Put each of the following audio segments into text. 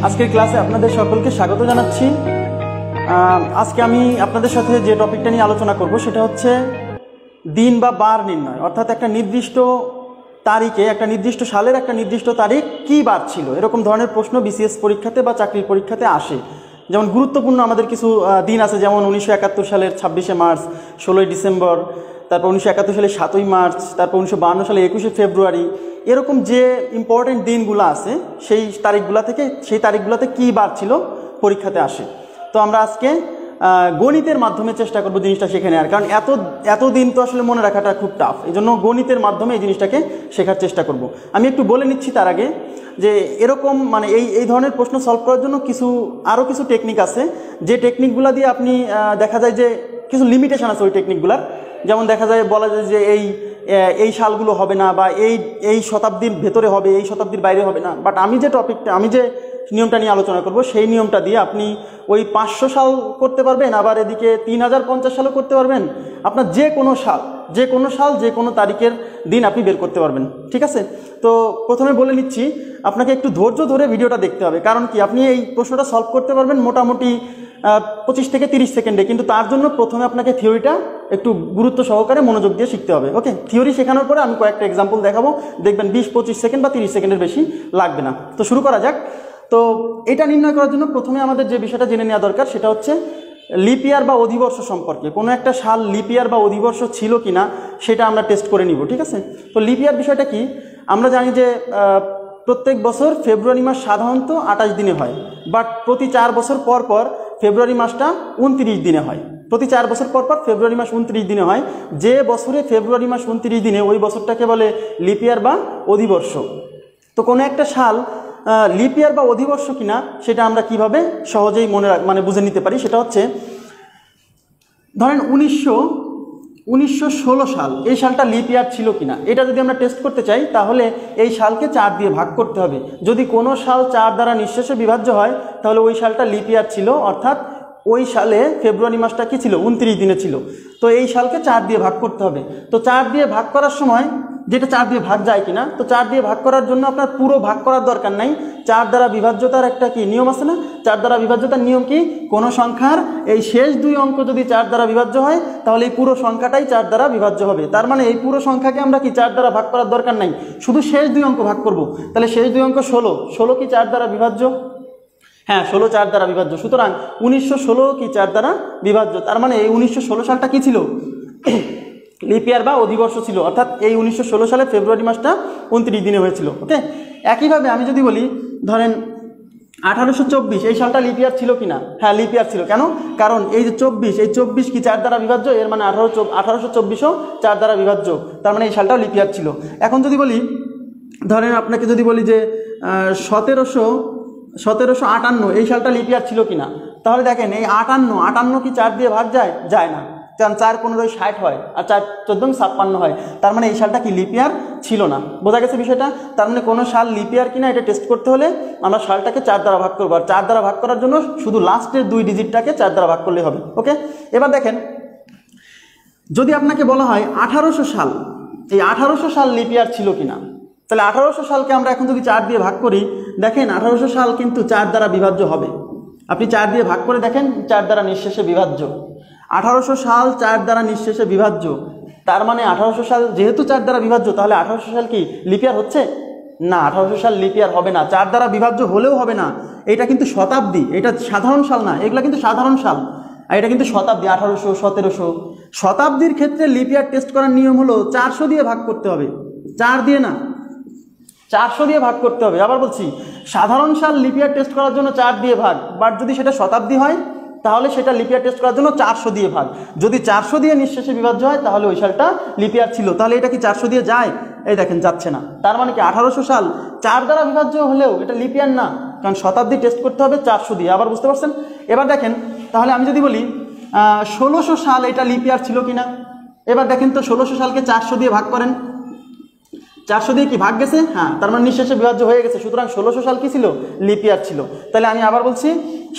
আজকের ক্লাসে আপনাদের সকলকে স্বাগত জানাচ্ছি। আজকে আমি আপনাদের সাথে যে টপিকটা নিয়ে আলোচনা করব সেটা হচ্ছে দিন বা বার নির্ণয়, অর্থাৎ একটা নির্দিষ্ট তারিখে, একটা নির্দিষ্ট সালের একটা নির্দিষ্ট তারিখ কী বার ছিল, এরকম ধরনের প্রশ্ন বিসিএস পরীক্ষাতে বা চাকরির পরীক্ষাতে আসে। যেমন গুরুত্বপূর্ণ আমাদের কিছু দিন আছে, যেমন 1971 সালের 26শে মার্চ, 16ই ডিসেম্বর, তারপর 1971 সালের 7ই মার্চ, তারপর 1952 সালে 21শে ফেব্রুয়ারি। এরকম যে ইম্পর্টেন্ট দিনগুলো আছে সেই তারিখগুলোতে কী বার ছিল পরীক্ষাতে আসে। তো আমরা আজকে গণিতের মাধ্যমে চেষ্টা করব জিনিসটা শিখে নেওয়ার, কারণ এত দিন তো আসলে মনে রাখাটা খুব টাফ। এই জন্য গণিতের মাধ্যমে এই জিনিসটাকে শেখার চেষ্টা করব। আমি একটু বলে নিচ্ছি তার আগে যে এরকম মানে এই ধরনের প্রশ্ন সলভ করার জন্য আরও কিছু টেকনিক আছে, যে টেকনিকগুলো দিয়ে আপনি দেখা যায় যে কিছু লিমিটেশন আছে ওই টেকনিকগুলার। যেমন দেখা যায়, বলা যায় যে এই সালগুলো হবে না, বা এই শতাব্দীর ভেতরে হবে, এই শতাব্দীর বাইরে হবে না। বাট আমি যে নিয়মটা নিয়ে আলোচনা করব সেই নিয়মটা দিয়ে আপনি ওই 500 সাল করতে পারবেন, আবার এদিকে 3050 সালও করতে পারবেন। আপনার যে কোনো তারিখের দিন আপনি বের করতে পারবেন। ঠিক আছে? তো প্রথমে বলে নিচ্ছি, আপনাকে একটু ধৈর্য ধরে ভিডিওটা দেখতে হবে। কারণ কি, আপনি এই প্রশ্নটা সলভ করতে পারবেন মোটামুটি 25 থেকে 30 সেকেন্ডে, কিন্তু তার জন্য প্রথমে আপনাকে থিওরিটা একটু গুরুত্ব সহকারে মনোযোগ দিয়ে শিখতে হবে। ওকে, থিওরি শেখানোর পরে আমি কয়েকটা এক্সাম্পল দেখাবো, দেখবেন 20-25 সেকেন্ড বা 30 সেকেন্ডের বেশি লাগবে না। তো শুরু করা যাক। তো এটা নির্ণয় করার জন্য প্রথমে আমাদের যে বিষয়টা জেনে নেওয়া দরকার সেটা হচ্ছে লিপ ইয়ার বা অধিবর্ষ সম্পর্কে। কোনো একটা সাল লিপ ইয়ার বা অধিবর্ষ ছিল কিনা সেটা আমরা টেস্ট করে নিব। ঠিক আছে? তো লিপ ইয়ার বিষয়টা কি, আমরা জানি যে প্রত্যেক বছর ফেব্রুয়ারি মাস সাধারণত 28 দিনে হয়, বাট প্রতি 4 বছর পর পর ফেব্রুয়ারি মাসটা 29 দিনে হয়। প্রতি 4 বছর পর পর ফেব্রুয়ারি মাস 29 দিনে হয়। যে বছরে ফেব্রুয়ারি মাস 29 দিনে, ওই বছরটাকে বলে লিপ ইয়ার বা অধিবর্ষ। তো কোনো একটা সাল লিপ ইয়ার বা অধিবর্ষ কিনা সেটা আমরা কিভাবে সহজেই বুঝে নিতে পারি, সেটা হচ্ছে ধরেন 1916 সাল, এই সালটা লিপ ইয়ার ছিল কিনা এটা যদি আমরা টেস্ট করতে চাই, তাহলে এই সালকে 4 দিয়ে ভাগ করতে হবে। যদি কোনো সাল 4 দ্বারা নিঃশেষে বিভাজ্য হয় তাহলে ওই সালটা লিপ ইয়ার ছিল, অর্থাৎ ওই সালে ফেব্রুয়ারি মাসটা কি ছিল, 29 দিনে ছিল। তো এই সালকে 4 দিয়ে ভাগ করতে হবে। তো 4 দিয়ে ভাগ করার সময় যেটা 4 দিয়ে ভাগ যায় কিনা, তো 4 দিয়ে ভাগ করার জন্য আপনার পুরো ভাগ করার দরকার নাই। 4 দ্বারা বিভাজ্যতার একটা কি নিয়ম আছে না? 4 দ্বারা বিভাজ্যতার নিয়ম কি, কোনো সংখ্যার এই শেষ 2 অঙ্ক যদি 4 দ্বারা বিভাজ্য হয় তাহলে এই পুরো সংখ্যাটাই 4 দ্বারা বিভাজ্য হবে। তার মানে এই পুরো সংখ্যাকে আমরা কি 4 দ্বারা ভাগ করার দরকার নাই, শুধু শেষ 2 অঙ্ক ভাগ করব। তাহলে শেষ 2 অঙ্ক 16 কি 4 দ্বারা বিভাজ্য? হ্যাঁ, 16 4 দ্বারা বিভাজ্য। সুতরাং 1916 কি 4 দ্বারা বিভাজ্য। তার মানে এই 1916 সালটা কি ছিল, লিপ ইয়ার বা অধিবর্ষ ছিল, অর্থাৎ এই 1916 সালে ফেব্রুয়ারি মাসটা 29 দিনে হয়েছিল। ওকে, একইভাবে আমি যদি বলি ধরেন 1824, এই সালটা লিপ ইয়ার ছিল কিনা? হ্যাঁ, লিপ ইয়ার ছিল। কেন? কারণ এই যে 24 কি 4 দ্বারা বিভাজ্য, এর মানে 1824ও 4 দ্বারা বিভাজ্য, তার মানে এই সালটাও লিপ ইয়ার ছিল। এখন যদি বলি, ধরেন আপনাকে যদি বলি যে 1758, এই সালটা লিপ ইয়ার ছিল কিনা, তাহলে দেখেন এই 58 কি 4 দিয়ে ভাগ যায় না, কারণ 4 15 60 হয়, আর 4 14 56 হয়। তার মানে এই সালটা কি লিপ ইয়ার ছিল না। বোঝা গেছে বিষয়টা? তার মানে কোনো সাল লিপ ইয়ার কিনা এটা টেস্ট করতে হলে আমরা সালটাকে 4 দ্বারা ভাগ করবো, আর 4 দ্বারা ভাগ করার জন্য শুধু লাস্টের 2 ডিজিটটাকে 4 দ্বারা ভাগ করলে হবে। ওকে, এবার দেখেন, যদি আপনাকে বলা হয় 1800 সাল, এই 1800 সাল লিপ ইয়ার ছিল কিনা, তাহলে 1800 সালকে আমরা এখন যদি 4 দিয়ে ভাগ করি, দেখেন 1800 সাল কিন্তু 4 দ্বারা বিভাজ্য হবে। আপনি 4 দিয়ে ভাগ করে দেখেন, 4 দ্বারা নিঃশেষে বিভাজ্য। 1800 সাল 4 দ্বারা নিঃশেষে বিভাজ্য, তার মানে 1800 সাল যেহেতু 4 দ্বারা বিভাজ্য, তাহলে 1800 সাল কি লিপ ইয়ার হচ্ছে না? 1800 সাল লিপ ইয়ার হবে না, 4 দ্বারা বিভাজ্য হলেও হবে না। এটা কিন্তু শতাব্দী, এটা সাধারণ সাল না, এগুলো কিন্তু সাধারণ সাল, আর এটা কিন্তু শতাব্দী। 1800 1700 শতাব্দীর ক্ষেত্রে লিপ ইয়ার টেস্ট করার নিয়ম হলো 400 দিয়ে ভাগ করতে হবে, 4 দিয়ে না, 400 দিয়ে ভাগ করতে হবে। আবার বলছি, সাধারণ সাল লিপ ইয়ার টেস্ট করার জন্য 4 দিয়ে ভাগ, বাট যদি সেটা শতাব্দী হয় তাহলে সেটা লিপ ইয়ার টেস্ট করার জন্য 400 দিয়ে ভাগ। যদি 400 দিয়ে নিঃশেষে বিভাজ্য হয় তাহলে ওই সালটা লিপ ইয়ার ছিল। তাহলে এটা কি 400 দিয়ে যায়? এই দেখেন যাচ্ছে না। তার মানে কি 1800 সাল 4 দ্বারা বিভাজ্য হলেও এটা লিপ ইয়ার না, কারণ শতাব্দী টেস্ট করতে হবে 400 দিয়ে। আবার বুঝতে পারছেন? এবার দেখেন, তাহলে আমি যদি বলি 1600 সাল, এটা লিপ ইয়ার ছিল কিনা, এবার দেখেন তো 1600 সালকে 400 দিয়ে ভাগ করেন, 400 দিয়ে কি ভাগ গেছে? হ্যাঁ, তার মানে নিঃশেষে বিভাজ্য হয়ে গেছে। সুতরাং 1600 সাল কি ছিল? লিপ ইয়ার ছিল। তাহলে আমি আবার বলছি,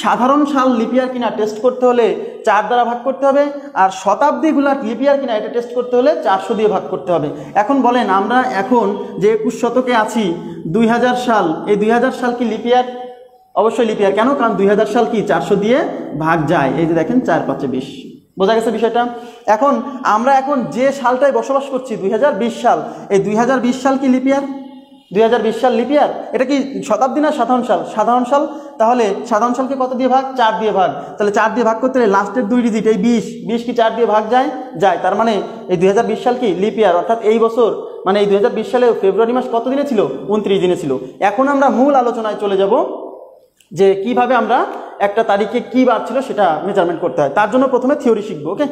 সাধারণ সাল লিপ ইয়ার কিনা টেস্ট করতে হলে 4 দ্বারা ভাগ করতে হবে, আর শতাব্দীগুলা লিপ ইয়ার কিনা এটা টেস্ট করতে হলে 400 দিয়ে ভাগ করতে হবে। এখন বলেন, আমরা এখন যে 21 শতকে আছি, 2000 সাল, এই 2000 সাল কি লিপ ইয়ার? অবশ্যই লিপ ইয়ার। কেন? কারণ 2000 সাল কি 400 দিয়ে ভাগ যায়। এই যে দেখেন 4 5 20। বোঝা গেছে বিষয়টা? এখন আমরা এখন যে সালটায় বসবাস করছি 2020 সাল, এই 2020 সাল কি লিপ ইয়ার? 2020 সাল লিপ ইয়ার? এটা কি শতাব্দী না সাধারণ সাল? সাধারণ সাল। তাহলে সাধারণ সালকে কত দিয়ে ভাগ? 4 দিয়ে ভাগ। তাহলে 4 দিয়ে ভাগ করতে হলে লাস্টের 2 ডিজিট এই 20 কি 4 দিয়ে ভাগ যায়? যায়। তার মানে এই 2020 সাল কি লিপ ইয়ার, অর্থাৎ এই বছর মানে এই 2020 সালে ফেব্রুয়ারি মাস কত দিনে ছিল? 29 দিনে ছিল। এখন আমরা মূল আলোচনায় চলে যাব যে কিভাবে আমরা একটা তারিখে কি বার ছিল সেটা মেজারমেন্ট করতে হয়। তার জন্য প্রথমে থিওরি শিখবো। ওকে,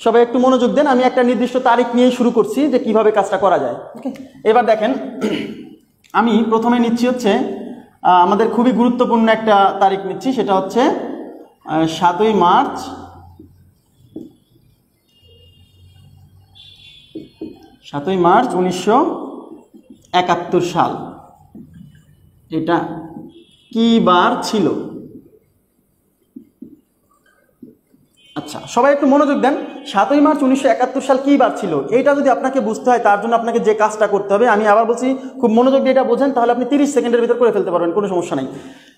সবাই একটু মনোযোগ দেন। আমি একটা নির্দিষ্ট তারিখ নিয়েই শুরু করছি যে কিভাবে কাজটা করা যায়। ওকে, এবার দেখেন আমি প্রথমে নিচ্ছি হচ্ছে আমাদের খুবই গুরুত্বপূর্ণ একটা তারিখ নিচ্ছি, সেটা হচ্ছে 7ই মার্চ 1971 সাল। এটা কি বার ছিল? আচ্ছা, সবাই একটু মনোযোগ দেন। 7ই মার্চ 1971 সাল কি বার ছিল এইটা যদি আপনাকে বুঝতে হয়, তার জন্য আপনাকে যে কাজটা করতে হবে, আমি আবার বলছি খুব মনোযোগ দিয়ে এটা বোঝেন, তাহলে আপনি 30 সেকেন্ডের ভিতর করে ফেলতে পারবেন, কোনো সমস্যা নেই।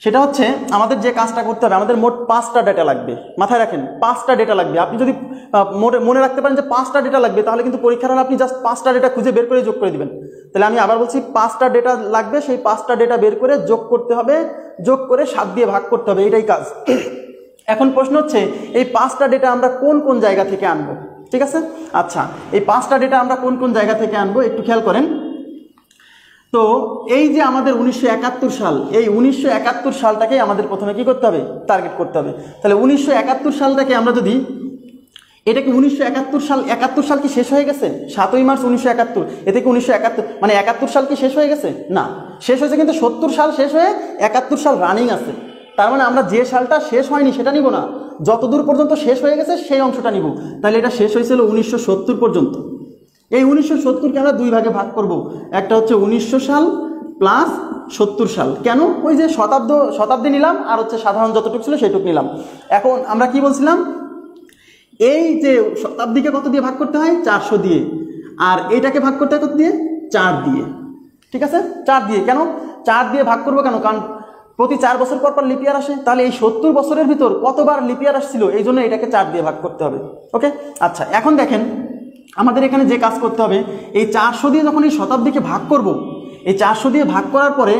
সেটা হচ্ছে আমাদের যে কাজটা করতে হবে, আমাদের মোট 5টা ডেটা লাগবে। মাথায় রাখেন 5টা ডেটা লাগবে। আপনি যদি মনে রাখতে পারেন যে 5টা ডেটা লাগবে, তাহলে কিন্তু পরীক্ষার হলে আপনি জাস্ট 5টা ডেটা খুঁজে বের করে যোগ করে দিবেন। তাহলে আমি আবার বলছি 5টা ডেটা লাগবে, সেই 5টা ডেটা বের করে যোগ করতে হবে, যোগ করে 7 দিয়ে ভাগ করতে হবে, এটাই কাজ। এখন প্রশ্ন হচ্ছে এই 5টা ডেটা আমরা কোন কোন জায়গা থেকে আনবো? ঠিক আছে, আচ্ছা এই 5টা ডেটা আমরা কোন কোন জায়গা থেকে আনবো একটু খেয়াল করেন। তো এই যে আমাদের 1971 সাল, এই 1971 সালটাকে আমাদের প্রথমে কি করতে হবে? টার্গেট করতে হবে। তাহলে 1971 সালটাকে আমরা যদি, এটা কি 1971 সাল, 71 সাল কি শেষ হয়ে গেছে? 7ই মার্চ 1971, এতে কি 1971 মানে 71 সাল কি শেষ হয়ে গেছে? না, শেষ হয়েছে, কিন্তু 70 সাল শেষ হয়ে 71 সাল রানিং আছে। তার মানে আমরা যে সালটা শেষ হয়নি সেটা নিব না, যতদূর পর্যন্ত শেষ হয়ে গেছে সেই অংশটা নিব। তাহলে এটা শেষ হয়েছিল 1970 পর্যন্ত। এই 1970কে আমরা 2 ভাগে ভাগ করব, একটা হচ্ছে 1900 সাল প্লাস 70 সাল। কেন? ওই যে শতাব্দী নিলাম, আর হচ্ছে সাধারণ যতটুকু ছিল সেটুকু নিলাম। এখন আমরা কি বলছিলাম, এই যে শতাব্দীকে কত দিয়ে ভাগ করতে হয়? 400 দিয়ে। আর এইটাকে ভাগ করতে হয় কত দিয়ে? 4 দিয়ে। ঠিক আছে, 4 দিয়ে। কেন 4 দিয়ে ভাগ করবো? কেন? কারণ প্রতি 4 বছর পর পর লিপ ইয়ার আসে। তাহলে এই 70 বছরের ভিতর কতবার লিপ ইয়ার আসছিল, এই জন্য এটাকে 4 দিয়ে ভাগ করতে হবে। ওকে, আচ্ছা এখন দেখেন আমাদের এখানে যে কাজ করতে হবে, এই 400 দিয়ে যখন এই শতাব্দীকে ভাগ করব, এই 400 দিয়ে ভাগ করার পরে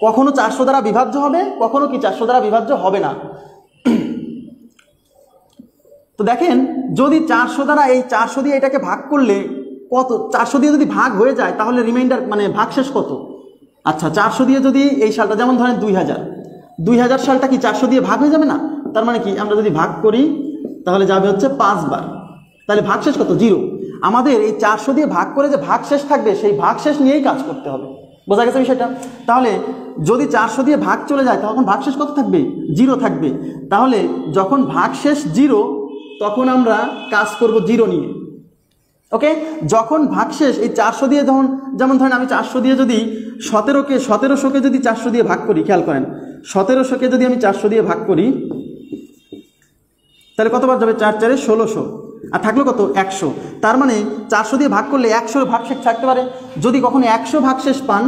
কখনো 400 দ্বারা বিভাজ্য হবে, কখনো কি 400 দ্বারা বিভাজ্য হবে না। তো দেখেন যদি 400 দ্বারা এই 400 দিয়ে এটাকে ভাগ করলে কত, 400 দিয়ে যদি ভাগ হয়ে যায় তাহলে রিমাইন্ডার মানে ভাগশেষ কত? আচ্ছা 400 দিয়ে যদি এই সালটা, যেমন ধরেন 2000 সালটা কি 400 দিয়ে ভাগ হয়ে যাবে না? তার মানে কি আমরা যদি ভাগ করি তাহলে যাবে হচ্ছে 5 বার, তাহলে ভাগশেষ কত? 0। আমাদের এই 400 দিয়ে ভাগ করে যে ভাগশেষ থাকবে সেই ভাগশেষ নিয়েই কাজ করতে হবে। বোঝা গেছে বিষয়টা? তাহলে যদি 400 দিয়ে ভাগ চলে যায় তখন ভাগশেষ কত থাকবে? 0 থাকবে। তাহলে যখন ভাগশেষ 0 তখন আমরা কাজ করব 0 নিয়ে। ওকে, যখন ভাগশেষ এই 400 দিয়ে যেমন ধরেন আমি 400 দিয়ে যদি 1700কে যদি 400 দিয়ে ভাগ করি, খেয়াল করেন 1700কে যদি আমি 400 দিয়ে ভাগ করি তাহলে কতবার যাবে? 4 4 1600, আর থাকলো কত? 100। তার মানে 400 দিয়ে ভাগ করলে 100 ভাগশেষ থাকতে পারে। যদি কখনো 100 ভাগশেষ পান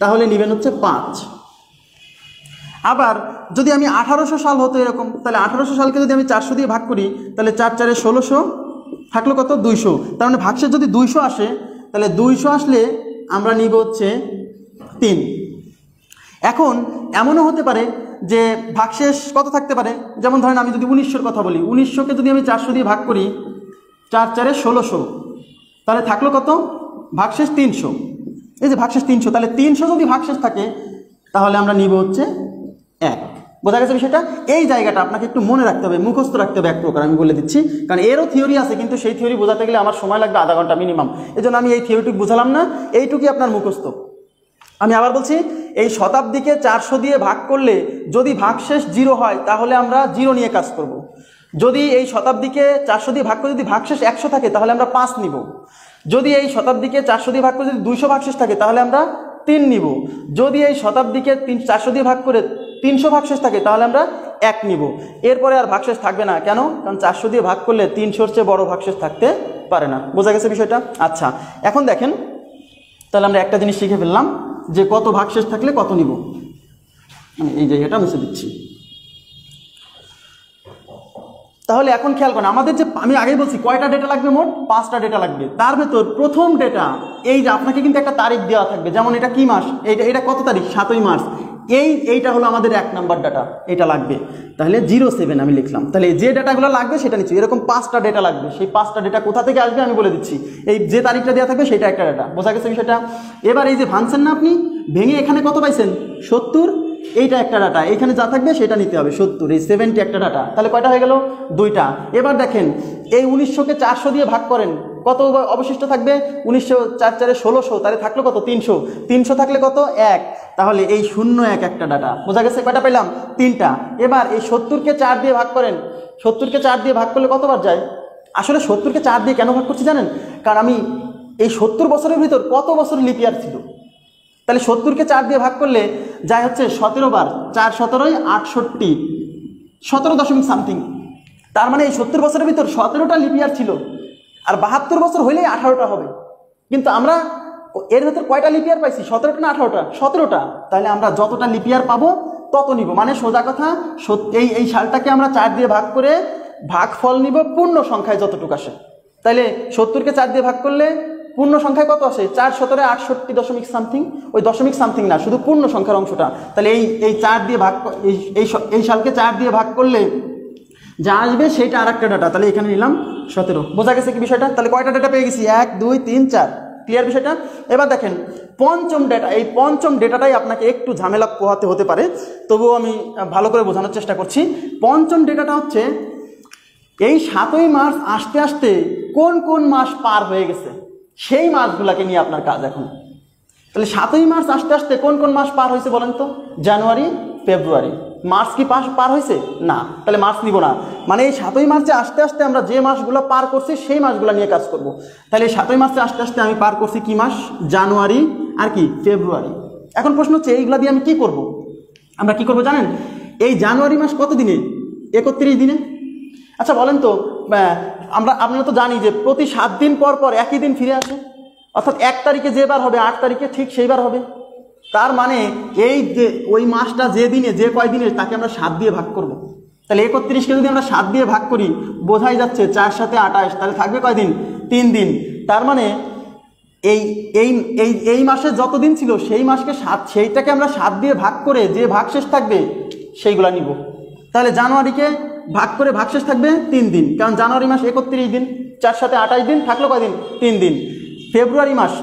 তাহলে নেবেন হচ্ছে 5। আবার যদি আমি 1800 সাল হতো এরকম, তাহলে 1800 সালকে যদি আমি 400 দিয়ে ভাগ করি তাহলে 4 4 1600, থাকলো কত? 200। তার মানে ভাগশেষ যদি 200 আসে তাহলে 200 আসলে আমরা নিব হচ্ছে 3। এখন এমনও হতে পারে যে ভাগশেষ কত থাকতে পারে, যেমন ধরেন আমি যদি 1900-র কথা বলি, 1900কে যদি আমি 400 দিয়ে ভাগ করি 4 4 1600, তাহলে থাকলো কত? ভাগশেষ 300। এই যে ভাগশেষ 300, তাহলে 300 যদি ভাগশেষ থাকে তাহলে আমরা নিব হচ্ছে 1। বোঝা গেছে বিষয়টা? এই জায়গাটা আপনাকে একটু মনে রাখতে হবে, মুখস্থ রাখতে হবে এক প্রকার, আমি বলে দিচ্ছি। কারণ এরও থিওরি আছে, কিন্তু সেই থিওরি বোঝাতে গেলে আমার সময় লাগবে আধা ঘন্টা মিনিমাম। এই জন্য আমি এই থিওরিটুকু বুঝালাম না, এইটুকুই আপনার মুখস্থ। আমি আবার বলছি, এই শতাব্দীকে 400 দিয়ে ভাগ করলে যদি ভাগশেষ 0 হয় তাহলে আমরা 0 নিয়ে কাজ করব। যদি এই শতাব্দীকে 400 দিয়ে ভাগ করে যদি ভাগশেষ 100 থাকে তাহলে আমরা 5 নিব। যদি এই শতাব্দীকে 400 দিয়ে ভাগ করে যদি 200 ভাগশেষ থাকে তাহলে আমরা 3 নিব। যদি এই শতাব্দীকে 400 দিয়ে ভাগ করে 300 ভাগশেষ থাকে তাহলে আমরা 1 নিব, এরপরে আর ভাগশেষ থাকবে না। কেন? কারণ 400 দিয়ে ভাগ করলে 300-র চেয়ে বড় ভাগশেষ থাকতে পারে না। বোঝা গেছে বিষয়টা? আচ্ছা, এখন দেখেন, তাহলে আমরা একটা জিনিস শিখে ফেললাম যে কত ভাগশেষ থাকলে কত নিব। আমি এই জায়গাটা মুছে দিচ্ছি। তাহলে এখন খেয়াল করেন, আমাদের যে আমি আগেই বলছি কয়টা ডেটা লাগবে, মোট 5টা ডেটা লাগবে। তার ভেতর প্রথম ডেটা, এই যে আপনাকে কিন্তু একটা তারিখ দেওয়া থাকবে, যেমন এটা কি মাস, এটা কত তারিখ, 7ই মার্চ, এইটা হলো আমাদের 1 নাম্বার ডাটা, এটা লাগবে। তাহলে 07 আমি লিখলাম। তাহলে যে ডেটাগুলো লাগবে সেটা নিচ্ছি। এরকম 5টা ডেটা লাগবে। সেই 5টা ডেটা কোথা থেকে আসবে আমি বলে দিচ্ছি। এই যে তারিখটা দেওয়া থাকবে সেটা একটা ডেটা। বোঝা গেছে বিষয়টা? এবার এই যে ভাঙছেন না আপনি, ভেঙে এখানে কত পাইছেন, 70, এইটা একটা ডাটা, এখানে যা থাকবে সেটা নিতে হবে 70, এই 70 একটা ডাটা। তাহলে কয়টা হয়ে গেল, 2টা। এবার দেখেন, এই 1900-কে 400 দিয়ে ভাগ করেন, কত অবশিষ্ট থাকবে, 1900 4 4 1600, তাহলে থাকলো কত, 300, 300 থাকলে কত, 1। তাহলে এই 01 একটা ডাটা। বোঝা গেছে? কয়টা পেলাম, 3টা। এবার এই 70-কে 4 দিয়ে ভাগ করেন, 70-কে 4 দিয়ে ভাগ করলে কতবার যায়? আসলে 70-কে 4 দিয়ে কেন ভাগ করছি জানেন? কারণ আমি এই 70 বছরের ভিতর কত বছর লিপ ইয়ার ছিল, তাহলে 70-কে 4 দিয়ে ভাগ করলে যায় হচ্ছে 17 বার, 4 17 68, 17 দশমিক সামথিং। তার মানে এই 70 বছরের ভিতর 17টা লিপ ইয়ার ছিল, আর 72 বছর হইলেই 18টা হবে। কিন্তু আমরা এর ভেতর কয়টা লিপ ইয়ার পাইছি, 17টা না 18টা? 17টা। তাহলে আমরা যতটা লিপ ইয়ার পাবো তত নিব। মানে সোজা কথা, এই সালটাকে আমরা 4 দিয়ে ভাগ করে ভাগফল নিব পূর্ণ সংখ্যায় যতটুকু আসে। তাহলে 70-কে 4 দিয়ে ভাগ করলে পূর্ণ সংখ্যায় কত আসে, 4 17 68 দশমিক সামথিং। ওই দশমিক সামথিং না, শুধু পূর্ণ সংখ্যার অংশটা। তাহলে এই 4 দিয়ে ভাগ, এই সালকে 4 দিয়ে ভাগ করলে যা আসবে সেটা আর একটা ডাটা। তাহলে এখানে নিলাম 17। বোঝা গেছে কি বিষয়টা? তাহলে কয়টা ডেটা পেয়ে গেছি, 1 2 3 4। ক্লিয়ার বিষয়টা? এবার দেখেন পঞ্চম ডেটা, এই পঞ্চম ডেটাটাই আপনাকে একটু ঝামেলা পোহাতে হতে পারে, তবুও আমি ভালো করে বোঝানোর চেষ্টা করছি। পঞ্চম ডেটাটা হচ্ছে এই 7ই মার্চ আসতে আসতে কোন কোন মাস পার হয়ে গেছে, সেই মাসগুলাকে নিয়ে আপনার কাজ এখন। তাহলে 7ই মার্চ আসতে আসতে কোন কোন মাস পার হয়েছে বলেন তো? জানুয়ারি, ফেব্রুয়ারি। মার্চ কি পার হয়েছে? না। তাহলে মার্চ নিব না। মানে এই 7ই মার্চে আসতে আসতে আমরা যে মাসগুলো পার করছি সেই মাসগুলো নিয়ে কাজ করব। তাহলে এই 7ই মার্চে আসতে আসতে আমি পার করছি কি মাস, জানুয়ারি আর কি ফেব্রুয়ারি। এখন প্রশ্ন হচ্ছে এইগুলা দিয়ে আমি কি করব? আমরা কি করব জানেন? এই জানুয়ারি মাস কত দিনে, 31 দিনে। আচ্ছা বলেন তো, আপনারা তো জানি যে প্রতি 7 দিন পর পর একই দিন ফিরে আসে, অর্থাৎ 1 তারিখে যে বার হবে 8 তারিখে ঠিক সেইবার হবে। তার মানে এই যে ওই মাসটা যে দিনে, যে কয় দিনে, তাকে আমরা 7 দিয়ে ভাগ করব। তাহলে 31-কে যদি আমরা 7 দিয়ে ভাগ করি, বোঝাই যাচ্ছে 4 7 28, তাহলে থাকবে কয় দিন, 3 দিন। তার মানে এই মাসে যত দিন ছিল সেই মাসকে সেইটাকে আমরা 7 দিয়ে ভাগ করে যে ভাগশেষ থাকবে সেইগুলা নিব। তাহলে জানুয়ারিকে ভাগ করে ভাগশেষ থাকবে 3 দিন, কারণ জানুয়ারি মাস 31 দিন, 4 7 28 দিন, থাকলো কয় দিন, 3 দিন। ফেব্রুয়ারি মাস,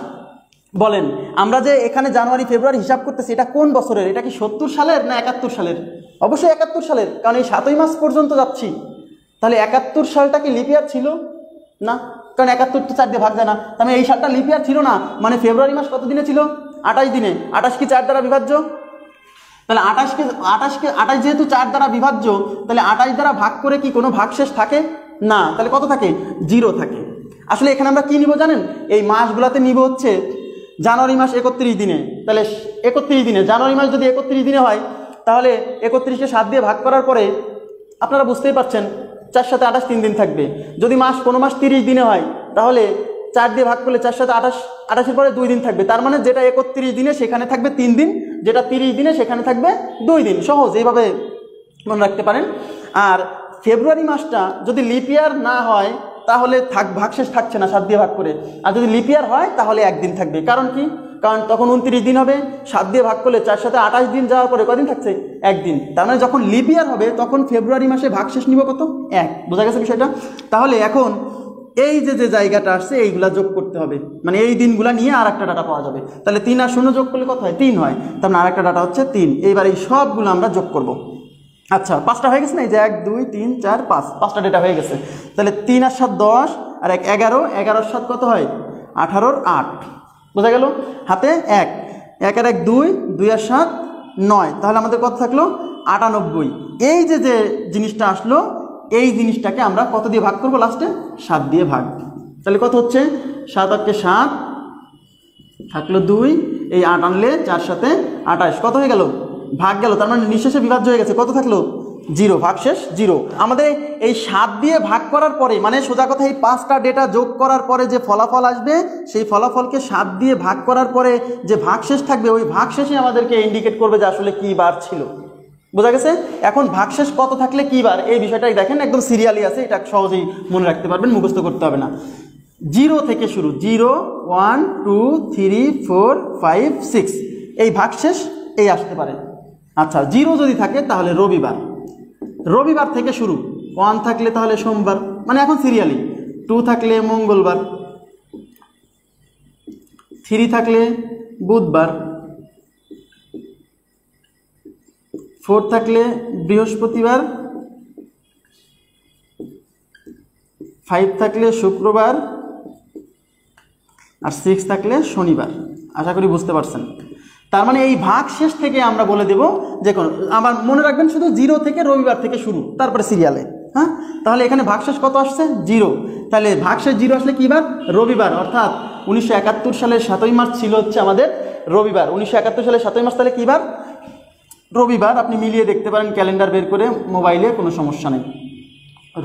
বলেন আমরা যে এখানে জানুয়ারি ফেব্রুয়ারি হিসাব করতেছি, এটা কোন বছরের? এটা কি 70 সালের না 71 সালের? অবশ্যই 71 সালের, কারণ এই 7ই মাস পর্যন্ত যাচ্ছি। তাহলে 71 সালটা কি লিপ ইয়ার ছিল না? কারণ 71 তো 4 দিয়ে ভাগ যায় না। তাহলে এই সালটা লিপ ইয়ার ছিল না। মানে ফেব্রুয়ারি মাস কত দিনে ছিল, 28 দিনে। 28 কি 4 দ্বারা বিভাজ্য? তাহলে 28 যেহেতু 4 দ্বারা বিভাজ্য, তাহলে 28 দ্বারা ভাগ করে কি কোনো ভাগশেষ থাকে না? তাহলে কত থাকে, 0 থাকে। আসলে এখানে আমরা কি নিব জানেন? এই মাসগুলাতে নিব হচ্ছে জানুয়ারি মাস 31 দিনে। তাহলে 31 দিনে, জানুয়ারি মাস যদি 31 দিনে হয়, তাহলে 31-কে 7 দিয়ে ভাগ করার পরে আপনারা বুঝতেই পারছেন 4 7 28 3 দিন থাকবে। যদি কোনো মাস 30 দিনে হয়, তাহলে 4 দিয়ে ভাগ করলে 4 7 28, 28-এর পরে 2 দিন থাকবে। তার মানে যেটা 31 দিনে সেখানে থাকবে 3 দিন, যেটা 30 দিনে সেখানে থাকবে 2 দিন। সহজ, এইভাবে মনে রাখতে পারেন। আর ফেব্রুয়ারি মাসটা যদি লিপ ইয়ার না হয় তাহলে ভাগশেষ থাকছে না 7 দিয়ে ভাগ করে। আর যদি লিপ ইয়ার হয় তাহলে 1 দিন থাকবে। কারণ কি? কারণ তখন 29 দিন হবে, 7 দিয়ে ভাগ করলে 4 7 28 দিন যাওয়ার পরে কদিন থাকছে, 1 দিন। তার মানে যখন লিপ ইয়ার হবে তখন ফেব্রুয়ারি মাসে ভাগশেষ নিব কত, 1। বোঝা গেছে বিষয়টা? তাহলে এখন এই যে জায়গাটা আসছে এইগুলা যোগ করতে হবে, মানে এই দিনগুলা নিয়ে আর একটা ডাটা পাওয়া যাবে। তাহলে 3 আর 0 যোগ করলে কত হয়, 3 হয়। তার মানে আর একটা ডাটা হচ্ছে 3। এইবার এই সবগুলো আমরা যোগ করব। আচ্ছা 5টা হয়ে গেছে না? এই যে 1 2 3 4 5, 5টা ডেটা হয়ে গেছে। তাহলে 3 আর 7 10, আর 1 11, 11 7 কত হয়, 18 8। বোঝা গেল? হাতে 1, 1 আর 1 2, 2 আর 7 9। তাহলে আমাদের কত থাকলো, 98। এই যে জিনিসটা আসলো, এই জিনিসটাকে আমরা কত দিয়ে ভাগ করব লাস্টে, 7 দিয়ে ভাগ। তাহলে কত হচ্ছে, 7 8 7 থাকলো 2, এই 8 আনলে 4 7 28, কত হয়ে গেল, ভাগ গেল। তার মানে নিঃশেষে বিভাজ্য হয়ে গেছে। কত থাকলো, জিরো, ভাগশেষ জিরো। আমাদের এই 7 দিয়ে ভাগ করার পরে, মানে সোজা কথা এই 5টা ডেটা যোগ করার পরে যে ফলাফল আসবে, সেই ফলাফলকে 7 দিয়ে ভাগ করার পরে যে ভাগশেষ থাকবে, ওই ভাগশেষই আমাদেরকে ইন্ডিকেট করবে যে আসলে কি বার ছিল। বোঝা গেছে? এখন ভাগশেষ কত থাকলে কি বার, এই বিষয়টাই দেখেন, একদম সিরিয়ালি আছে, এটা সহজেই মনে রাখতে পারবেন, মুখস্থ করতে হবে না। 0 থেকে শুরু, 0 1 2 3 4 5 6, এই ভাগশেষ এই আসতে পারে। আচ্ছা, 0 যদি থাকে তাহলে রবিবার, রবিবার থেকে শুরু, 1 থাকলে তাহলে সোমবার, মানে এখন সিরিয়ালি, 2 থাকলে মঙ্গলবার, 3 থাকলে বুধবার, 4 থাকলে বৃহস্পতিবার, 5 থাকলে শুক্রবার, আর 6 থাকলে শনিবার। আশা করি বুঝতে পারছেন। তার মানে এই ভাগশেষ থেকে আমরা বলে দেব যে কোনো, আবার মনে রাখবেন শুধু 0 থেকে রবিবার থেকে শুরু, তারপরে সিরিয়ালে। হ্যাঁ, তাহলে এখানে ভাগশেষ কত আসছে? 0। তাহলে ভাগশেষ 0 আসলে কী বার? রবিবার। অর্থাৎ 1971 সালের 7ই মার্চ ছিল হচ্ছে আমাদের রবিবার। 1971 সালের 7ই মার্চ তাহলে কী বার? রবিবার। আপনি মিলিয়ে দেখতে পারেন ক্যালেন্ডার বের করে মোবাইলে, কোনো সমস্যা নেই,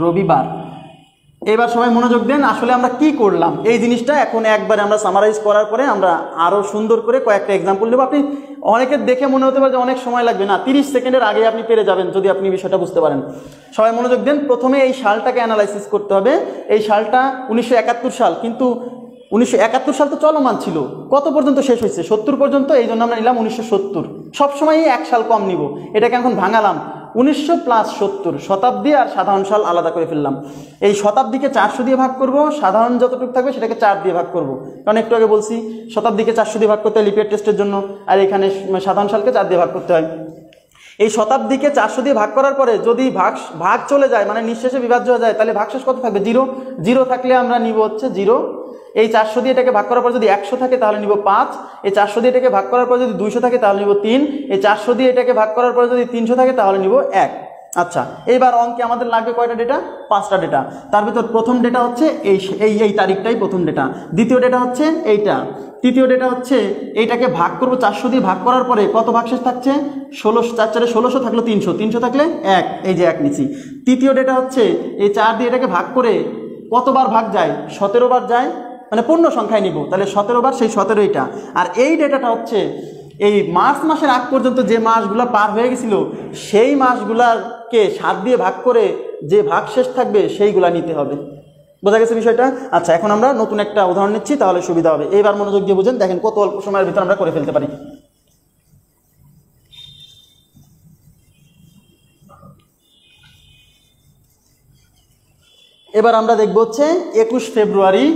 রবিবার। এবার সবাই মনোযোগ দেন, আসলে আমরা কি করলাম এই জিনিসটা এখন একবারে আমরা সামারাইজ করার পরে আমরা আরও সুন্দর করে কয়েকটা এক্সাম্পল দেবো। আপনি অনেকের দেখে মনে হতে পারে যে অনেক সময় লাগবে, না, 30 সেকেন্ডের আগে আপনি পেরে যাবেন যদি আপনি বিষয়টা বুঝতে পারেন। সবাই মনোযোগ দেন। প্রথমে এই সালটাকে অ্যানালাইসিস করতে হবে। এই সালটা 1971 সাল, কিন্তু 1971 সাল তো চলমান ছিল, কত পর্যন্ত শেষ হয়েছে? 70 পর্যন্ত। এই জন্য আমরা নিলাম 1970। সবসময় 1 সাল কম নিব, এটাকে এখন ভাঙালাম 1900 + 70, শতাব্দী আর সাধারণ সাল আলাদা করে ফেললাম। এই শতাব্দীকে 400 দিয়ে ভাগ করব, সাধারণ যতটুকু থাকবে সেটাকে 4 দিয়ে ভাগ করব, কারণ একটু আগে বলছি শতাব্দীকে 400 দিয়ে ভাগ করতে হয় লিপিয়ার টেস্টের জন্য, আর এখানে সাধারণ সালকে 4 দিয়ে ভাগ করতে হয়। এই শতাব্দীকে 400 দিয়ে ভাগ করার পরে যদি ভাগ চলে যায়, মানে নিঃশেষে বিভাজ্য হয়ে যায়, তাহলে ভাগশেষ কত থাকবে? 0। 0 থাকলে আমরা নিব হচ্ছে 0। এই 400 দিয়ে এটাকে ভাগ করার পর যদি 100 থাকে তাহলে নিব 5। এই 400 দিয়ে এটাকে ভাগ করার পর যদি 200 থাকে তাহলে নিব 3। এই 400 দিয়ে এটাকে ভাগ করার পর যদি 300 থাকে তাহলে নিব 1। আচ্ছা, এইবার অঙ্কে আমাদের লাগবে কয়টা ডেটা? 5টা ডেটা। তার ভিতর প্রথম ডেটা হচ্ছে এই তারিখটাই প্রথম ডেটা, দ্বিতীয় ডেটা হচ্ছে এইটা, তৃতীয় ডেটা হচ্ছে এইটাকে ভাগ করব 400 দিয়ে ভাগ করার পরে কত ভাগশেষ থাকছে? 16। 4 4 16 থাকলো 300, 300 থাকলে 1, এই যে 1 নিচি। তৃতীয় ডেটা হচ্ছে এই 4 দিয়ে এটাকে ভাগ করে কতবার ভাগ যায়? 17 বার যায়, মানে পূর্ণ সংখ্যায় নিব, তাহলে 17 বার, সেই 17 এইটা। আর এই ডেটাটা হচ্ছে এই মার্চ মাসের আগ পর্যন্ত যে মাসগুলো পার হয়ে গেছিল সেই মাসগুলাকে 7 দিয়ে ভাগ করে যে ভাগশেষ থাকবে সেইগুলা নিতে হবে। বোঝা গেছে বিষয়টা? আচ্ছা, এখন আমরা নতুন একটা উদাহরণ নিচ্ছি, তাহলে সুবিধা হবে। এবার মনোযোগ দিয়ে বুঝেন, দেখেন কত অল্প সময়ের ভিতর আমরা করে ফেলতে পারি। এবার আমরা দেখব হচ্ছে 21 ফেব্রুয়ারি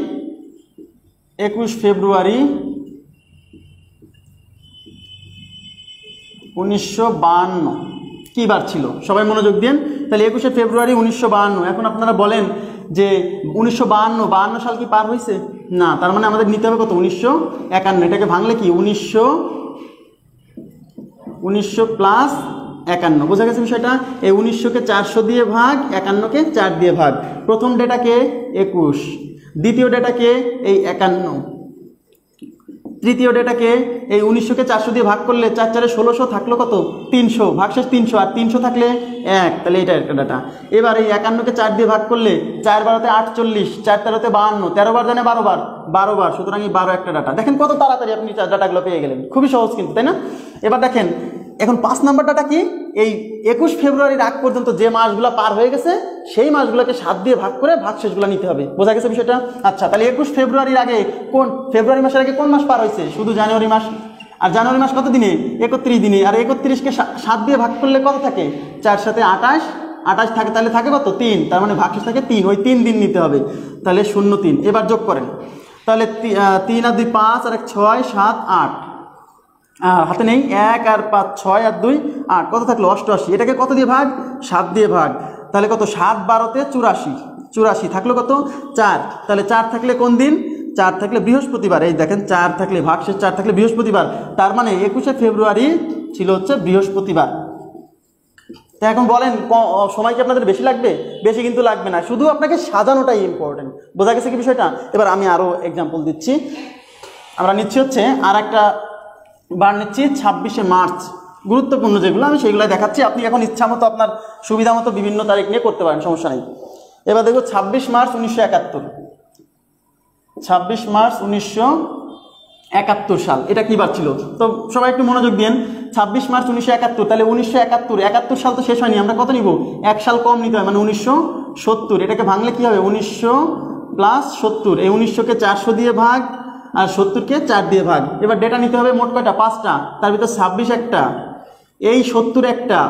1952 কী বার ছিল? সবাই মনোযোগ দিন। তাহলে 21 ফেব্রুয়ারি 1952। এখন আপনারা বলেন যে 1952 সাল কি পার হয়েছে? না, তার মানে আমাদের নিতে হবে কত? 1951। এটাকে ভাঙলে কি? 1900 + 51। বোঝা গেছে বিষয়টা? এই 1900-কে 400 দিয়ে ভাগ, 51-কে 4 দিয়ে ভাগ। প্রথম ডেটাকে 21, দ্বিতীয় ডেটাকে এই 51, তৃতীয় ডেটাকে এই 1900-কে 400 দিয়ে ভাগ করলে 4 4 1600 থাকলো কত? 300, ভাগশেষ 300, আর 300 থাকলে 1, তাহলে এটা একটা ডাটা। এবার এই 51-কে 4 দিয়ে ভাগ করলে 4 12 48, 4 13 52, 13 বার জানে 12 বার, 12 বার, সুতরাং এই 12 একটা ডাটা। দেখেন কত তাড়াতাড়ি আপনি ডাটাগুলো পেয়ে গেলেন, খুবই সহজ কিন্তু, তাই না? এবার দেখেন এখন 5 নাম্বার ডাটা কি? এই 21 ফেব্রুয়ারির আগ পর্যন্ত যে মাসগুলো পার হয়ে গেছে সেই মাসগুলোকে 7 দিয়ে ভাগ করে ভাগশেষগুলো নিতে হবে। বোঝা গেছে বিষয়টা? আচ্ছা, তাহলে 21 ফেব্রুয়ারির আগে ফেব্রুয়ারি মাসের আগে কোন মাস পার হয়েছে? শুধু জানুয়ারি মাস। আর জানুয়ারি মাস কত দিনে? 31 দিনে। আর 31-কে 7 দিয়ে ভাগ করলে কত থাকে? 4 7 28, 28 থাকে, তাহলে থাকে কত? 3, তার মানে ভাগশেষ থাকে 3, ওই 3 দিন নিতে হবে, তাহলে 0 3। এবার যোগ করেন, তাহলে 3 আর 2 5, আর 1 6 7 8, হাতে নেই 1 আর 5 6 আর 2 8, কত থাকলো? 88। এটাকে কত দিয়ে ভাগ? 7 দিয়ে ভাগ, তাহলে কত? 7 12-তে 84, 84 থাকলো কত? 4, তাহলে 4 থাকলে কোন দিন? 4 থাকলে বৃহস্পতিবার। এই দেখেন 4 থাকলে ভাগশেষ 4 থাকলে বৃহস্পতিবার, তার মানে 21 ফেব্রুয়ারি ছিল হচ্ছে বৃহস্পতিবার। তো এখন বলেন সময় কি আপনাদের বেশি লাগবে? বেশি কিন্তু লাগবে না, শুধু আপনাকে সাজানোটাই ইম্পর্টেন্ট। বোঝা গেছে কি বিষয়টা? এবার আমি আরও এক্সাম্পল দিচ্ছি। আমরা নিচ্ছি হচ্ছে আর একটা বার নিচ্ছি 26 মার্চ গুরুত্বপূর্ণ যেগুলো আমি সেগুলো দেখাচ্ছি। আপনি এখন ইচ্ছা মতো আপনার সুবিধা মতো বিভিন্ন তারিখ নিয়ে করতে পারেন, সমস্যা নেই। এবার দেখো 26 মার্চ 1971, 26 মার্চ 1971 সাল, এটা কী বার ছিল? তো সবাই একটু মনোযোগ দিন। 26 মার্চ 1971, তাহলে 1971 সাল তো শেষ হয়নি, আমরা কত নিব? 1 সাল কম নিতে হয়, মানে 1970। এটাকে ভাঙলে কী হবে? 1900 প্লাস 70, এই 1900-কে 400 দিয়ে ভাগ আর 70-কে 4 দিয়ে ভাগ। এবার ডেটা নিতে হবে মোট কয়টা? 5টা, তার ভিতর 26 একটা, এই 70 একটা,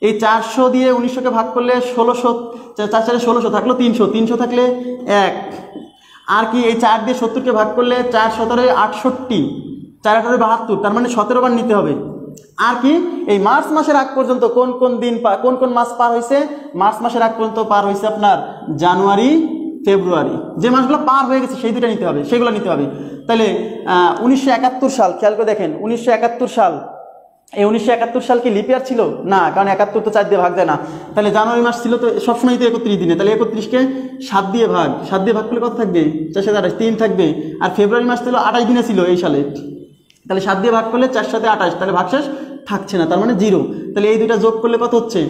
এই 400 দিয়ে 1900-কে ভাগ করলে 1600, 4 1600 থাকলো 300, 300 থাকলে 1, আর কি এই 4 দিয়ে 70-কে ভাগ করলে 4 17 68, 4 18 72, তার মানে 17 বার নিতে হবে। আর কি এই মার্চ মাসের আগ পর্যন্ত কোন কোন দিন কোন কোন মাস পার হয়েছে? মার্চ মাসের আগ পর্যন্ত পার হয়েছে আপনার জানুয়ারি, ফেব্রুয়ারি। যে মাসগুলো পার হয়ে গেছে সেই দুটো নিতে হবে, সেগুলো নিতে হবে। তাহলে 1971 সাল, খেয়াল করে দেখেন 1971 সাল, এই 1971 সাল কি লিপ ইয়ার ছিল? না, কারণ 71 তো 4 দিয়ে ভাগ যায় না। তাহলে জানুয়ারি মাস ছিল তো সবসময় তো 31 দিনে, তাহলে 31-কে 7 দিয়ে ভাগ, 7 দিয়ে ভাগ করলে কত থাকবে? 4 7 28, 3 থাকবে। আর ফেব্রুয়ারি মাস ছিল 28 দিনে ছিল এই সালে, তাহলে 7 দিয়ে ভাগ করলে 4 7 28, তাহলে ভাগশেষ থাকছে না, তার মানে 0। তাহলে এই দুইটা যোগ করলে কত হচ্ছে?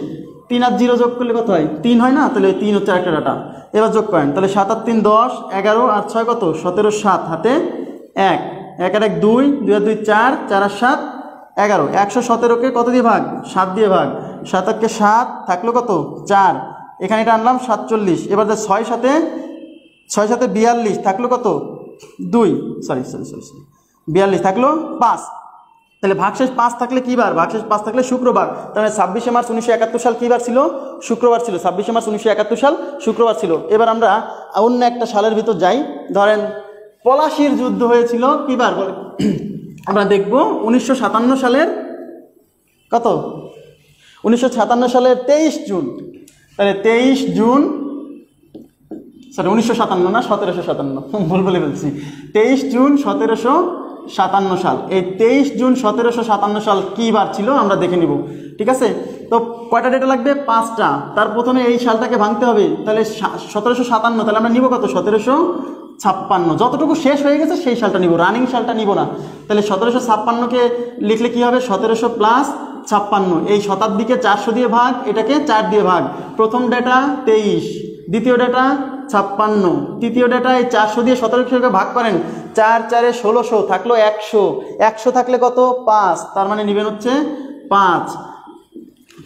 3 আর 0 যোগ করলে কত হয়? 3 হয় না? তাহলে 3 হচ্ছে একটা ডাটা। এবার যোগ করেন, তাহলে 7 আর 3 10, 11 আর 6 কত? 17, 7 হাতে 1, 1 আর 1 2, 2 আর 2 4, 4 আর 7 11, 117-কে কত দিয়ে ভাগ? 7 দিয়ে ভাগ, 7 আর 7 থাকলো কত? 4, এখানে এটা আনলাম 47। এবার 6 সাথে 42 থাকলো কত? 2, সরি 42 থাকলো 5, তাহলে ভাগশেষ 5 থাকলে কী বার? ভাগশেষ 5 থাকলে শুক্রবার। তাহলে 26 মার্চ 1971 সাল কী বার ছিল? শুক্রবার ছিল। 26 মার্চ 1971 সাল শুক্রবার ছিল। এবার আমরা অন্য একটা সালের ভিতর যাই, ধরেন পলাশির যুদ্ধ হয়েছিল কী বার বলে? আমরা দেখব 1957 সালের কত? 1957 সালের 23 জুন। তাহলে 23 জুন, সরি 1957 না, 1757, ভুল বলে ফেলছি। 23 জুন 1757 সাল। এই 23 জুন 1757 সাল কী বার ছিল আমরা দেখে নিব, ঠিক আছে? তো কয়টা ডেটা লাগবে? 5টা। তার প্রথমে এই সালটাকে ভাঙতে হবে, তাহলে 1757, তাহলে আমরা নিব কত? 1756। যতটুকু শেষ হয়ে গেছে সেই সালটা নিব, রানিং সালটা নিব না। তাহলে 1756-কে লিখলে কী হবে? 1700 প্লাস 56, এই শতাব্দীকে 400 দিয়ে ভাগ, এটাকে 4 দিয়ে ভাগ। প্রথম ডেটা 23, দ্বিতীয় ডেটা 56, তৃতীয় ডেটা এই 400 দিয়ে 1700-কে ভাগ করেন, 4 4 1600 থাকলো 100, 100 থাকলে কত? 5, তার মানে নেবেন হচ্ছে 5।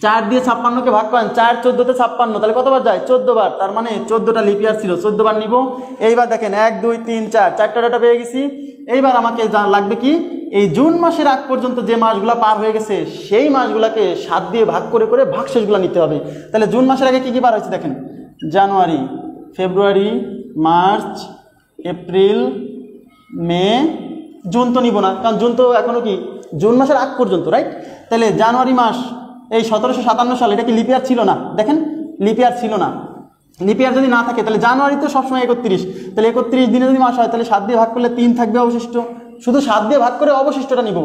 4 দিয়ে 56-কে ভাগ করেন, 4 14-তে 56, তাহলে কতবার যায়? 14 বার, তার মানে 14টা লিপ ইয়ার ছিল, 14 বার নিব। এইবার দেখেন 1 2 3 4, 4টা ডেটা পেয়ে গেছি। এইবার আমাকে লাগবে কি? এই জুন মাসের আগ পর্যন্ত যে মাসগুলো পার হয়ে গেছে সেই মাসগুলোকে 7 দিয়ে ভাগ করে করে ভাগশেষগুলো নিতে হবে। তাহলে জুন মাসের আগে কী কী বার হয়েছে দেখেন? জানুয়ারি, ফেব্রুয়ারি, মার্চ, এপ্রিল, মে, জুন তো নিব না, কারণ জুন তো এখনও কি জুন মাসের আগ পর্যন্ত, রাইট? তাহলে জানুয়ারি মাস এই 1757 সাল, এটা কি লিপ ইয়ার ছিল না? দেখেন লিপ ইয়ার ছিল না। লিপ ইয়ার যদি না থাকে তাহলে জানুয়ারি তো সবসময় 31, তাহলে 31 দিনে যদি মাস হয় তাহলে 7 দিয়ে ভাগ করলে 3 থাকবে অবশিষ্ট, শুধু 7 দিয়ে ভাগ করে অবশিষ্টটা নিব।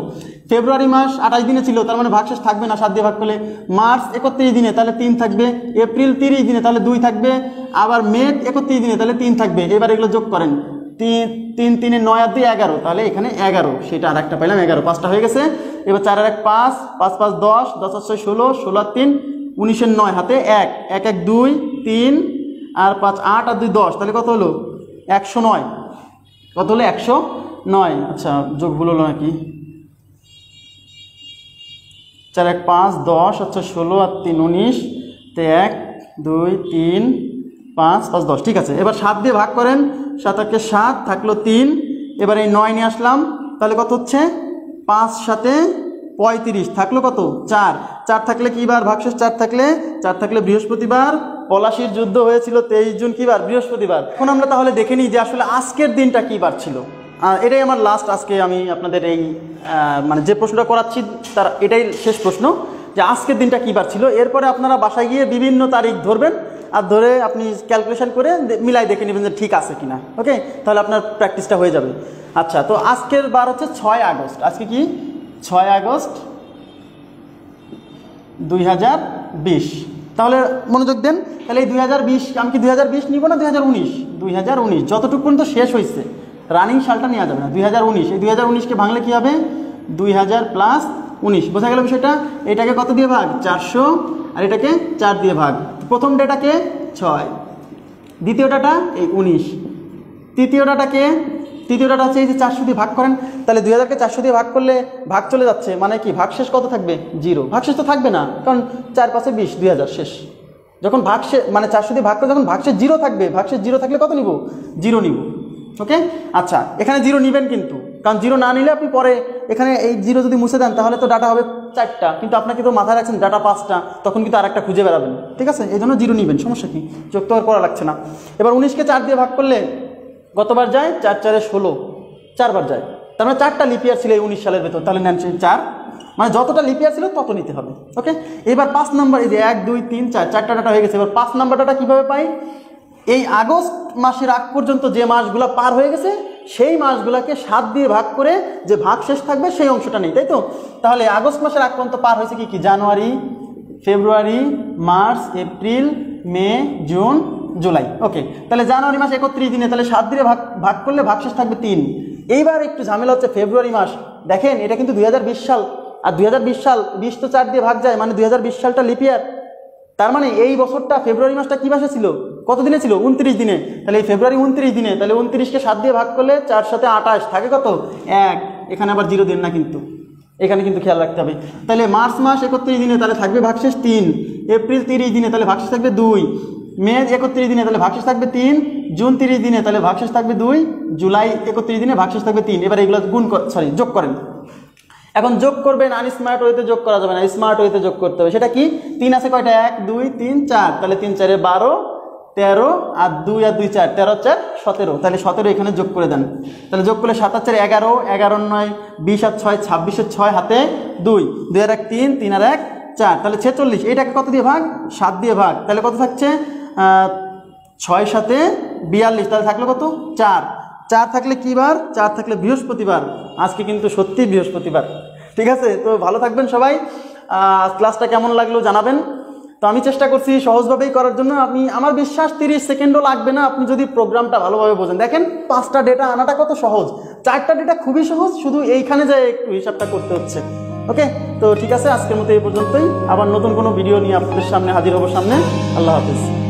ফেব্রুয়ারি মাস 28 দিনে ছিল, তার মানে ভাগশেষ থাকবে না 7 দিয়ে ভাগ করলে। মার্চ 31 দিনে, তাহলে 3 থাকবে। এপ্রিল 30 দিনে, তাহলে 2 থাকবে। আবার মে 31 দিনে, তাহলে 3 থাকবে। এবার এগুলো যোগ করেন, 3 3 9 আর 2 11, তাহলে এখানে 11, সেটা আর একটা পাইলাম 11, 5টা হয়ে গেছে। এবার 4 আর 1 5, 5 5 10, 10 আর 6 16, 16 আর 3 19 এর 9 হাতে 1, 1 1 2 3 আর 5 8 আর 2 10, তাহলে কত হলো? 109। কত হলো? 109। আচ্ছা যোগ ভুল হলো নাকি? 4 1 5 10, আচ্ছা 16 আর 3 19, তো 1 2 3 5 5 10, ঠিক আছে। এবার 7 দিয়ে ভাগ করেন, 7 আর 7 থাকলো 3। এবার এই 9 নিয়ে আসলাম, তাহলে কত হচ্ছে? 5 7 35 থাকলো কত? 4। 4 থাকলে কী বার? ভাগশেষ 4 থাকলে বৃহস্পতিবার। পলাশির যুদ্ধ হয়েছিল 23 জুন কী বার? বৃহস্পতিবার। এখন আমরা তাহলে দেখে নিই যে আসলে আজকের দিনটা কী বার ছিল। এটাই আমার লাস্ট, আজকে আমি আপনাদের এই মানে যে প্রশ্নটা করাচ্ছি তার এটাই শেষ প্রশ্ন, যে আজকের দিনটা কী বার ছিল। এরপরে আপনারা বাসায় গিয়ে বিভিন্ন তারিখ ধরবেন, আর ধরে আপনি ক্যালকুলেশন করে মিলাই দেখে নেবেন যে ঠিক আছে কিনা। ওকে, তাহলে আপনার প্র্যাকটিসটা হয়ে যাবে। আচ্ছা, তো আজকের বার হচ্ছে 6 আগস্ট। আজকে কি? 6 আগস্ট 2020। তাহলে মনোযোগ দেন, তাহলে এই 2020, আমি কি 2020 নিব না 2019? 2019 যতটুকু পর্যন্ত শেষ হয়েছে, রানিং সালটা নেওয়া যাবে না। 2019, এই 2019-কে ভাঙলে কী হবে? 2000 প্লাস 19। বোঝা গেল বিষয়টা? এটাকে কত দিয়ে ভাগ? 400, আর এটাকে 4 দিয়ে ভাগ। প্রথম ডেটাকে 6, দ্বিতীয় ডাটা এই 19, তৃতীয় ডাটা হচ্ছে এই যে 400 দিয়ে ভাগ করেন। তাহলে 2000কে 400 দিয়ে ভাগ করলে ভাগ চলে যাচ্ছে, মানে কি ভাগশেষ কত থাকবে? 0। ভাগশেষ তো থাকবে না, কারণ 4 5 20, 2000 শেষ। যখন ভাগশেষ মানে 400 দিয়ে ভাগ করে যখন ভাগশেষ 0 থাকবে, ভাগশেষ 0 থাকলে কত নিব? 0 নিব। ওকে, আচ্ছা এখানে 0 নেবেন কিন্তু, কারণ 0 না নিলে আপনি পরে এখানে এই 0 যদি মুছে দেন তাহলে তো ডাটা হবে 4টা, কিন্তু আপনাকে তো মাথায় রাখছেন ডাটা 5টা, তখন কিন্তু আরেকটা খুঁজে বেড়াবেন। ঠিক আছে, এই জন্য 0 নেবেন, সমস্যা কি, যোগ তো আর করা লাগছে না। এবার 19কে 4 দিয়ে ভাগ করলে কতবার যায়? 4 4 16, 4 বার যায়। তার মানে 4টা লিপিয়ার ছিল এই 19 সালের ভেতর, তাহলে নেন 4, মানে যতটা লিপিয়ার ছিল তত নিতে হবে। ওকে, এবার 5 নম্বর, এই যে 1 2 3 4, 4টা ডাটা হয়ে গেছে। এবার 5 নম্বর ডাটা কীভাবে পাই? এই আগস্ট মাসের আগ পর্যন্ত যে মাসগুলো পার হয়ে গেছে সেই মাসগুলোকে 7 দিয়ে ভাগ করে যে ভাগ শেষ থাকবে সেই অংশটা নেই, তাই তো? তাহলে আগস্ট মাসের আগ পর্যন্ত পার হয়েছে কি? জানুয়ারি, ফেব্রুয়ারি, মার্চ, এপ্রিল, মে, জুন, জুলাই। ওকে, তাহলে জানুয়ারি মাস 31 দিনে, তাহলে 7 দিয়ে ভাগ করলে ভাগশেষ থাকবে 3। এইবার একটু ঝামেলা হচ্ছে ফেব্রুয়ারি মাস। দেখেন এটা কিন্তু 2020 সাল, আর 2020 সাল 20 তো 4 দিয়ে ভাগ যায়, মানে 2020 সালটা লিপিয়ার। তার মানে এই বছরটা ফেব্রুয়ারি মাসটা কী মাসে ছিল? কত দিনে ছিল? 29 দিনে। তাহলে এই ফেব্রুয়ারি 29 দিনে, তাহলে 29কে 7 দিয়ে ভাগ করলে 4 7 28 থাকে কত? 1। এখানে আবার 0 দিন না কিন্তু, এখানে কিন্তু খেয়াল রাখতে হবে। তাহলে মার্চ মাস 31 দিনে, তাহলে থাকবে ভাগশেষ 3। এপ্রিল 30 দিনে, তাহলে ভাগশেষ থাকবে 2। মে 31 দিনে, তাহলে ভাগশেষ থাকবে 3। জুন 30 দিনে, তাহলে ভাগশেষ থাকবে 2। জুলাই 31 দিনে, ভাগশেষ থাকবে 3। এবার এগুলো যোগ করেন। এখন যোগ করবেন, আনস্মার্ট ওয়েতে যোগ করা যাবে না, স্মার্ট ওয়েতে যোগ করতে হবে। সেটা কি? 3 আছে কয়টা? 1 2 3 4, তাহলে 3 4 12 13, আর 2 আর 2 4, 13 4 17, তাহলে 17 এখানে যোগ করে দেন। তাহলে যোগ করলে 7 4 11, 11 9 20 আর 6 26, 6 হাতে 2, 2 আর 1 3, 3 আর 1 4, তাহলে 46। এইটাকে কত দিয়ে ভাগ? 7 দিয়ে ভাগ। তাহলে কত থাকছে? 6 7 42, তাহলে থাকলো কত? 4। 4 থাকলে কী বার? 4 থাকলে বৃহস্পতিবার। আজকে কিন্তু সত্যি বৃহস্পতিবার। ঠিক আছে, তো ভালো থাকবেন সবাই। ক্লাসটা কেমন লাগলো জানাবেন। তো আমি চেষ্টা করছি সহজভাবেই করার জন্য। আমার বিশ্বাস 30 সেকেন্ডও লাগবে না আপনি যদি প্রোগ্রামটা ভালোভাবে বোঝেন। দেখেন 5টা ডেটা আনাটা কত সহজ, 4টা ডেটা খুবই সহজ, শুধু এইখানে যায় একটু হিসাবটা করতে হচ্ছে। ওকে, তো ঠিক আছে, আজকের মতো এই পর্যন্তই। আবার নতুন কোনো ভিডিও নিয়ে আপনাদের সামনে হাজির হবো সামনে। আল্লাহ হাফিজ।